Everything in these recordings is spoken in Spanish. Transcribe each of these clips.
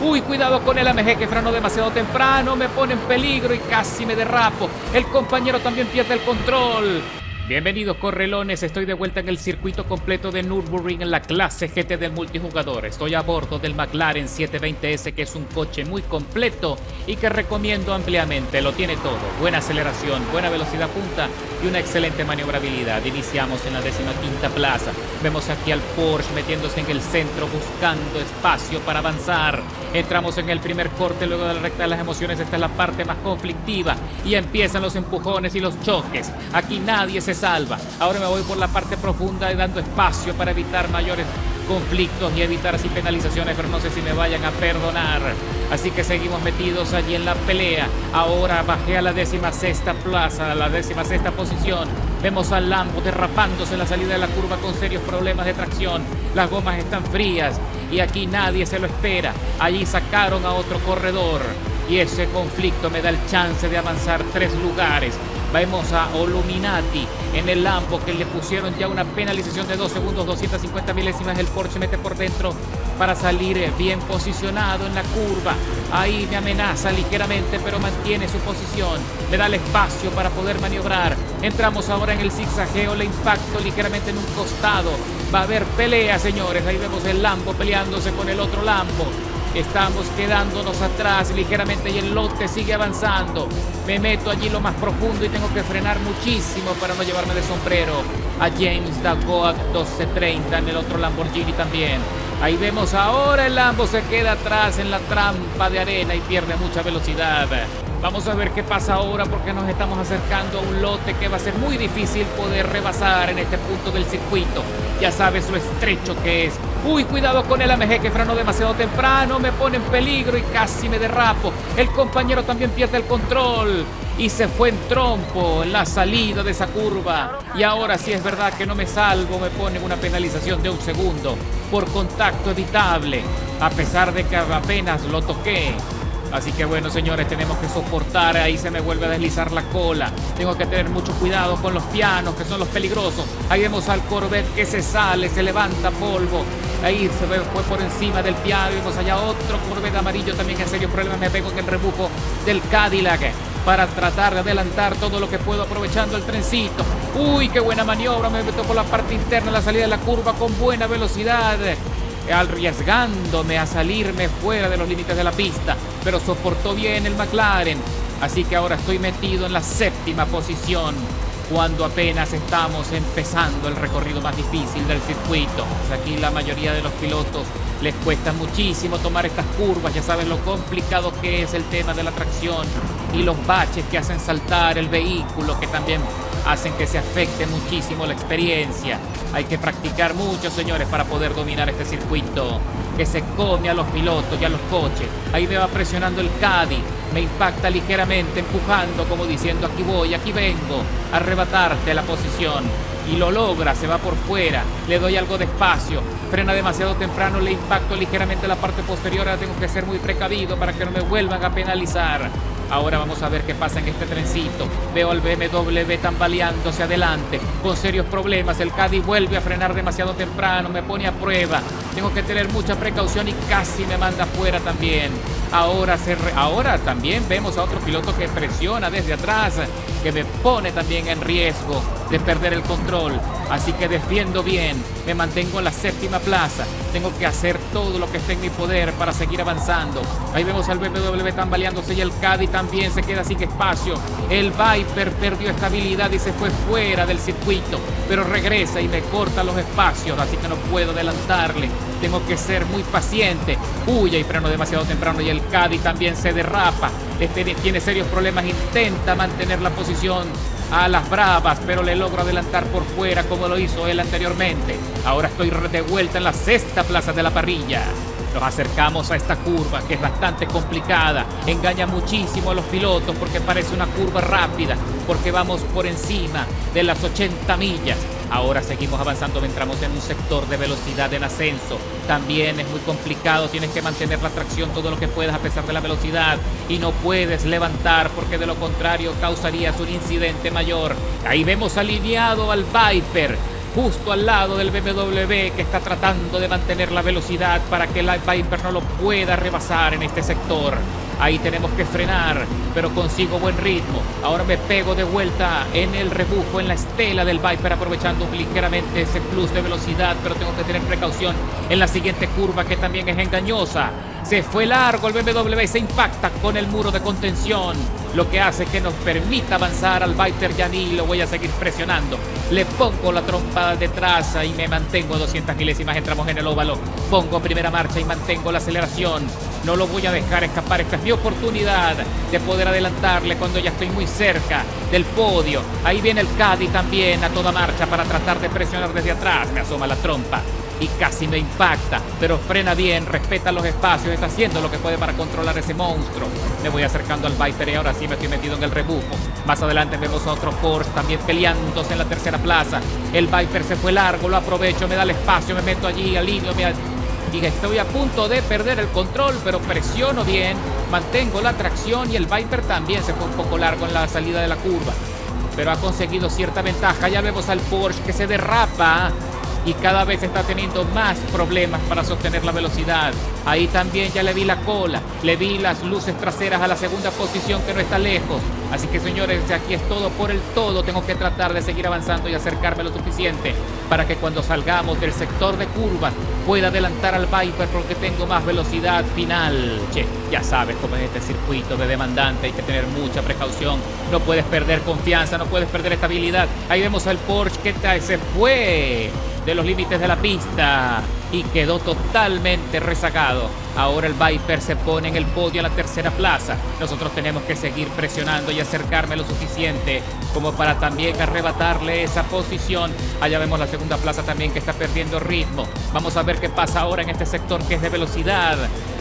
Uy, cuidado con el AMG que frenó demasiado temprano, me pone en peligro y casi me derrapo. El compañero también pierde el control. Bienvenidos correlones, estoy de vuelta en el circuito completo de Nürburgring en la clase GT del multijugador. Estoy a bordo del McLaren 720S, que es un coche muy completo y que recomiendo ampliamente. Lo tiene todo: buena aceleración, buena velocidad punta y una excelente maniobrabilidad. Iniciamos en la 15ª plaza. Vemos aquí al Porsche metiéndose en el centro buscando espacio para avanzar. Entramos en el primer corte, luego de la recta de las emociones. Esta es la parte más conflictiva y empiezan los empujones y los choques. Aquí nadie se salva. Ahora me voy por la parte profunda y dando espacio para evitar mayores conflictos y evitar así penalizaciones, pero no sé si me vayan a perdonar. Así que seguimos metidos allí en la pelea. Ahora bajé a la 16ª plaza, a la 16ª posición. Vemos al Lambo derrapándose en la salida de la curva con serios problemas de tracción. Las gomas están frías y aquí nadie se lo espera. Allí sacaron a otro corredor y ese conflicto me da el chance de avanzar 3 lugares. Vemos a Oluminati en el Lambo, que le pusieron ya una penalización de 2 segundos, 250 milésimas. El Porsche mete por dentro para salir bien posicionado en la curva. Ahí me amenaza ligeramente, pero mantiene su posición. Me da el espacio para poder maniobrar. Entramos ahora en el zigzagueo, le impacto ligeramente en un costado. Va a haber pelea, señores. Ahí vemos el Lambo peleándose con el otro Lambo. Estamos quedándonos atrás ligeramente y el lote sigue avanzando. Me meto allí lo más profundo y tengo que frenar muchísimo para no llevarme de sombrero a James Dagoat 1230 en el otro Lamborghini también. Ahí vemos ahora el Lambo se queda atrás en la trampa de arena y pierde mucha velocidad. Vamos a ver qué pasa ahora, porque nos estamos acercando a un lote que va a ser muy difícil poder rebasar en este punto del circuito. Ya sabes lo estrecho que es. Uy, cuidado con el AMG que frenó demasiado temprano, me pone en peligro y casi me derrapo. El compañero también pierde el control y se fue en trompo en la salida de esa curva. Y ahora sí es verdad que no me salvo, me ponen una penalización de 1 segundo por contacto evitable, a pesar de que apenas lo toqué. Así que bueno, señores, tenemos que soportar. Ahí se me vuelve a deslizar la cola. Tengo que tener mucho cuidado con los pianos, que son los peligrosos. Ahí vemos al Corvette que se sale, se levanta polvo. Ahí se fue por encima del piano. Vemos allá otro Corvette amarillo también en serio problema. Me pego en el rebufo del Cadillac para tratar de adelantar todo lo que puedo, aprovechando el trencito. Uy, qué buena maniobra. Me meto por la parte interna en la salida de la curva con buena velocidad, arriesgándome a salirme fuera de los límites de la pista, pero soportó bien el McLaren. Así que ahora estoy metido en la 7ª posición, cuando apenas estamos empezando el recorrido más difícil del circuito. Aquí la mayoría de los pilotos les cuesta muchísimo tomar estas curvas. Ya saben lo complicado que es el tema de la tracción y los baches que hacen saltar el vehículo, que también hacen que se afecte muchísimo la experiencia. Hay que practicar mucho, señores, para poder dominar este circuito que se come a los pilotos y a los coches. Ahí me va presionando el Caddy, me impacta ligeramente, empujando, como diciendo: aquí voy, aquí vengo a arrebatarte la posición. Y lo logra, se va por fuera, le doy algo de espacio, frena demasiado temprano, le impacto ligeramente la parte posterior. Ahora tengo que ser muy precavido para que no me vuelvan a penalizar. Ahora vamos a ver qué pasa en este trencito. Veo al BMW tambaleándose adelante con serios problemas. El Caddy vuelve a frenar demasiado temprano, me pone a prueba. Tengo que tener mucha precaución y casi me manda afuera también. Ahora también vemos a otro piloto que presiona desde atrás, que me pone también en riesgo de perder el control. Así que defiendo bien, me mantengo en la 7ª plaza. Tengo que hacer todo lo que esté en mi poder para seguir avanzando. Ahí vemos al BMW tambaleándose y el Caddy también se queda sin espacio. El Viper perdió estabilidad y se fue fuera del circuito, pero regresa y me corta los espacios, así que no puedo adelantarle. Tengo que ser muy paciente. Uy, ahí freno demasiado temprano y el Caddy también se derrapa. Tiene serios problemas, intenta mantener la posición a las bravas, pero le logro adelantar por fuera como lo hizo él anteriormente. Ahora estoy de vuelta en la 6ª plaza de la parrilla. Nos acercamos a esta curva que es bastante complicada, engaña muchísimo a los pilotos porque parece una curva rápida, porque vamos por encima de las 80 millas. Ahora seguimos avanzando, entramos en un sector de velocidad en ascenso. También es muy complicado, tienes que mantener la tracción todo lo que puedas a pesar de la velocidad y no puedes levantar porque de lo contrario causarías un incidente mayor. Ahí vemos alineado al Viper. justo al lado del BMW, que está tratando de mantener la velocidad para que el Viper no lo pueda rebasar en este sector. Ahí tenemos que frenar, pero consigo buen ritmo. Ahora me pego de vuelta en el rebufo, en la estela del Viper, aprovechando ligeramente ese plus de velocidad, pero tengo que tener precaución en la siguiente curva, que también es engañosa. Se fue largo el BMW y se impacta con el muro de contención, lo que hace que nos permita avanzar al Viper. Ya ni lo voy a seguir presionando. Le pongo la trompa detrás y me mantengo a 200 milésimas. Entramos en el óvalo. Pongo primera marcha y mantengo la aceleración. No lo voy a dejar escapar. Esta es mi oportunidad de poder adelantarle cuando ya estoy muy cerca del podio. Ahí viene el Caddy también a toda marcha para tratar de presionar desde atrás. Me asoma la trompa y casi me impacta, pero frena bien, respeta los espacios, está haciendo lo que puede para controlar ese monstruo. Me voy acercando al Viper y ahora sí me estoy metido en el rebufo. Más adelante vemos a otro Porsche también peleándose en la tercera plaza. El Viper se fue largo, lo aprovecho, me da el espacio, me meto allí, alineo, y estoy a punto de perder el control, pero presiono bien, mantengo la tracción y el Viper también se fue un poco largo en la salida de la curva, pero ha conseguido cierta ventaja. Ya vemos al Porsche que se derrapa y cada vez está teniendo más problemas para sostener la velocidad. Ahí también ya le vi la cola, le vi las luces traseras a la segunda posición, que no está lejos. Así que, señores, aquí es todo por el todo. Tengo que tratar de seguir avanzando y acercarme lo suficiente para que cuando salgamos del sector de curvas pueda adelantar al Viper, porque tengo más velocidad final. Che, ya sabes cómo es este circuito de demandante, hay que tener mucha precaución, no puedes perder confianza, no puedes perder estabilidad. Ahí vemos al Porsche que se fue de los límites de la pista y quedó totalmente rezagado. Ahora el Viper se pone en el podio a la tercera plaza. Nosotros tenemos que seguir presionando y acercarme lo suficiente como para también arrebatarle esa posición. Allá vemos la segunda plaza también, que está perdiendo ritmo. Vamos a ver qué pasa ahora en este sector que es de velocidad.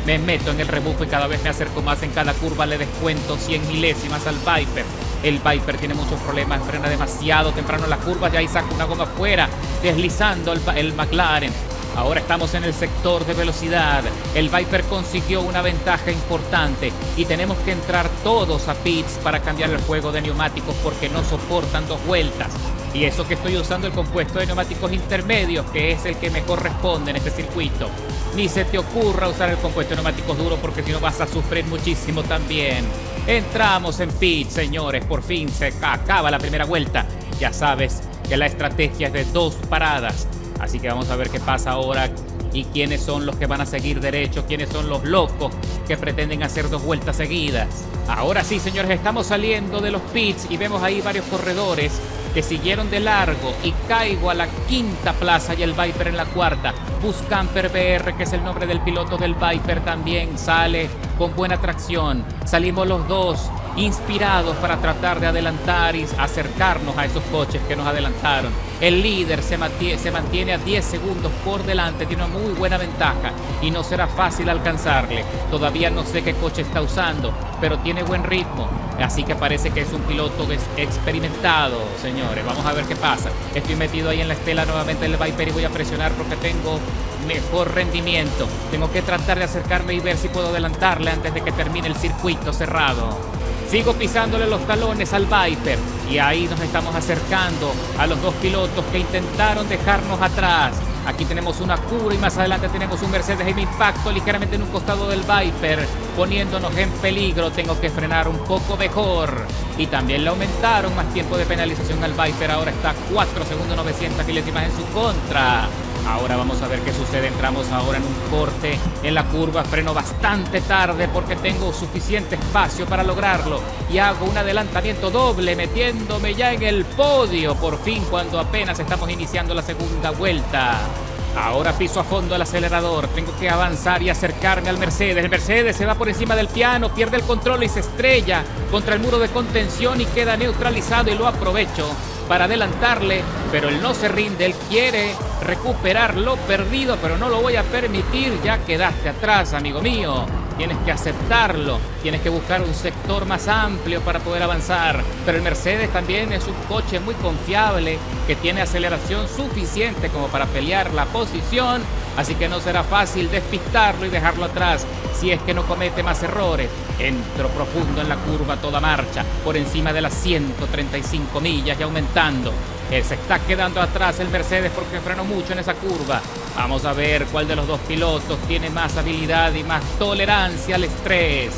Me meto en el rebufo y cada vez me acerco más. En cada curva le descuento 100 milésimas al Viper. El Viper tiene muchos problemas, frena demasiado temprano en las curvas, y ahí saca una goma afuera, deslizando el McLaren. Ahora estamos en el sector de velocidad. El Viper consiguió una ventaja importante y tenemos que entrar todos a pits para cambiar el juego de neumáticos, porque no soportan 2 vueltas. Y eso que estoy usando el compuesto de neumáticos intermedios, que es el que me corresponde en este circuito. Ni se te ocurra usar el compuesto de neumáticos duros, porque si no vas a sufrir muchísimo también. Entramos en pit, señores. Por fin se acaba la primera vuelta. Ya sabes que la estrategia es de 2 paradas. Así que vamos a ver qué pasa ahora y quiénes son los que van a seguir derecho, quiénes son los locos que pretenden hacer 2 vueltas seguidas. Ahora sí, señores, estamos saliendo de los pits y vemos ahí varios corredores que siguieron de largo, y caigo a la quinta plaza y el Viper en la cuarta. Buscamper BR, que es el nombre del piloto del Viper, también sale con buena tracción. Salimos los dos inspirados para tratar de adelantar y acercarnos a esos coches que nos adelantaron. El líder se mantiene a 10 segundos por delante, tiene una muy buena ventaja y no será fácil alcanzarle. Todavía no sé qué coche está usando, pero tiene buen ritmo, así que parece que es un piloto experimentado, señores. Vamos a ver qué pasa. Estoy metido ahí en la estela nuevamente del Viper y voy a presionar porque tengo mejor rendimiento. Tengo que tratar de acercarme y ver si puedo adelantarle antes de que termine el circuito cerrado. Sigo pisándole los talones al Viper y ahí nos estamos acercando a los 2 pilotos que intentaron dejarnos atrás. Aquí tenemos una curva y más adelante tenemos un Mercedes, y me impacto ligeramente en un costado del Viper, poniéndonos en peligro. Tengo que frenar un poco mejor. Y también le aumentaron más tiempo de penalización al Viper. Ahora está 4 segundos 900 milésimas en su contra. Ahora vamos a ver qué sucede. Entramos ahora en un corte en la curva. Freno bastante tarde porque tengo suficiente espacio para lograrlo. Y hago un adelantamiento doble, metiéndome ya en el podio. Por fin, cuando apenas estamos iniciando la segunda vuelta. Ahora piso a fondo el acelerador. Tengo que avanzar y acercarme al Mercedes. El Mercedes se va por encima del piano, pierde el control y se estrella contra el muro de contención y queda neutralizado, y lo aprovecho para adelantarle, pero él no se rinde. Él quiere recuperar lo perdido, pero no lo voy a permitir. Ya quedaste atrás, amigo mío. Tienes que aceptarlo, tienes que buscar un sector más amplio para poder avanzar. Pero el Mercedes también es un coche muy confiable, que tiene aceleración suficiente como para pelear la posición, así que no será fácil despistarlo y dejarlo atrás si es que no comete más errores. Entro profundo en la curva a toda marcha, por encima de las 135 millas y aumentando. Se está quedando atrás el Mercedes porque frenó mucho en esa curva. Vamos a ver cuál de los dos pilotos tiene más habilidad y más tolerancia al estrés.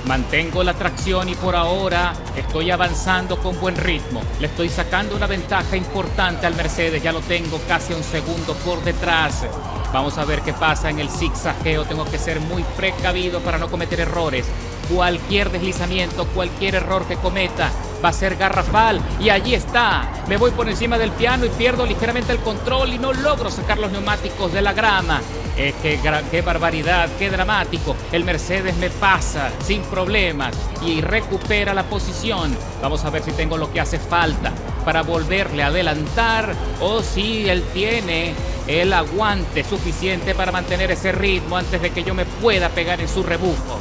Mantengo la tracción y por ahora estoy avanzando con buen ritmo. Le estoy sacando una ventaja importante al Mercedes. Ya lo tengo casi a un segundo por detrás. Vamos a ver qué pasa en el zigzagueo. Tengo que ser muy precavido para no cometer errores. Cualquier deslizamiento, cualquier error que cometa va a ser garrafal. Y allí está. Me voy por encima del piano y pierdo ligeramente el control y no logro sacar los neumáticos de la grama. Qué barbaridad, qué dramático. El Mercedes me pasa sin problemas y recupera la posición. Vamos a ver si tengo lo que hace falta para volverle a adelantar o si él tiene el aguante suficiente para mantener ese ritmo antes de que yo me pueda pegar en su rebufo.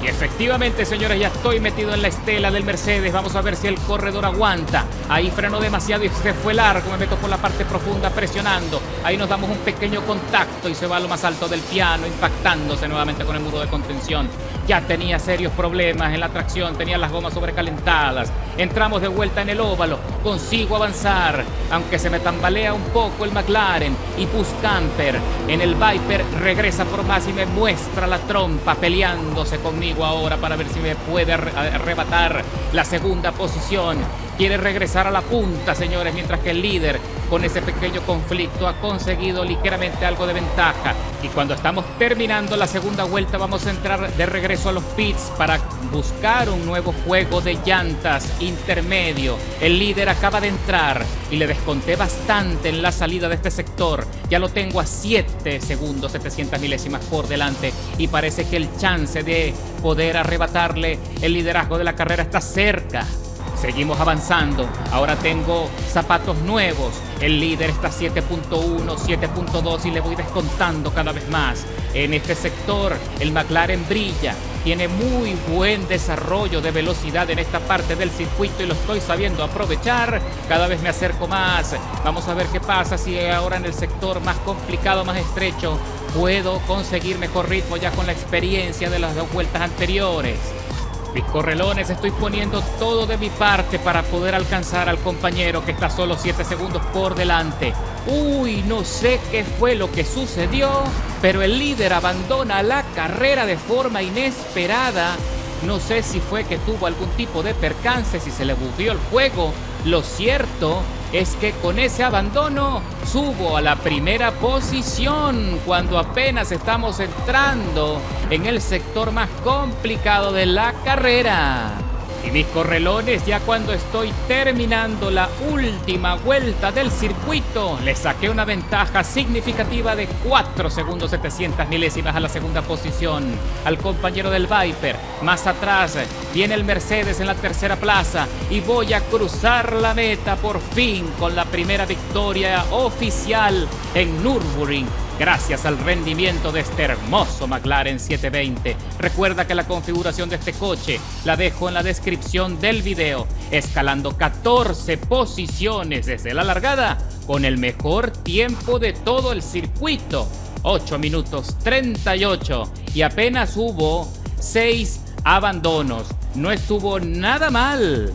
Y efectivamente, señores, ya estoy metido en la estela del Mercedes. Vamos a ver si el corredor aguanta. Ahí frenó demasiado y se fue largo. Me meto por la parte profunda presionando. Ahí nos damos un pequeño contacto y se va a lo más alto del piano, impactándose nuevamente con el muro de contención. Ya tenía serios problemas en la tracción, tenía las gomas sobrecalentadas. Entramos de vuelta en el óvalo. Consigo avanzar, aunque se me tambalea un poco el McLaren. Y Puskamper en el Viper regresa por más y me muestra la trompa peleándose conmigo ahora para ver si me puede arrebatar la segunda posición. Quiere regresar a la punta, señores, mientras que el líder con ese pequeño conflicto ha conseguido ligeramente algo de ventaja. Y cuando estamos terminando la segunda vuelta vamos a entrar de regreso a los pits para buscar un nuevo juego de llantas intermedio. El líder acaba de entrar y le desconté bastante en la salida de este sector. Ya lo tengo a 7 segundos, 700 milésimas por delante y parece que el chance de poder arrebatarle el liderazgo de la carrera está cerca. Seguimos avanzando, ahora tengo zapatos nuevos, el líder está 7.1, 7.2 y le voy descontando cada vez más. En este sector el McLaren brilla, tiene muy buen desarrollo de velocidad en esta parte del circuito y lo estoy sabiendo aprovechar. Cada vez me acerco más, vamos a ver qué pasa si ahora en el sector más complicado, más estrecho, puedo conseguir mejor ritmo ya con la experiencia de las 2 vueltas anteriores. Mis correlones, estoy poniendo todo de mi parte para poder alcanzar al compañero que está solo 7 segundos por delante. Uy, no sé qué fue lo que sucedió, pero el líder abandona la carrera de forma inesperada. No sé si fue que tuvo algún tipo de percance, si se le bugueó el juego. Lo cierto es que con ese abandono subo a la primera posición cuando apenas estamos entrando en el sector más complicado de la carrera. Y mis correlones, ya cuando estoy terminando la última vuelta del circuito, le saqué una ventaja significativa de 4 segundos 700 milésimas a la segunda posición al compañero del Viper. Más atrás viene el Mercedes en la tercera plaza y voy a cruzar la meta por fin con la primera victoria oficial en Nürburgring. Gracias al rendimiento de este hermoso McLaren 720. Recuerda que la configuración de este coche la dejo en la descripción del video. Escalando 14 posiciones desde la largada con el mejor tiempo de todo el circuito. 8 minutos 38 y apenas hubo 6 abandonos. No estuvo nada mal.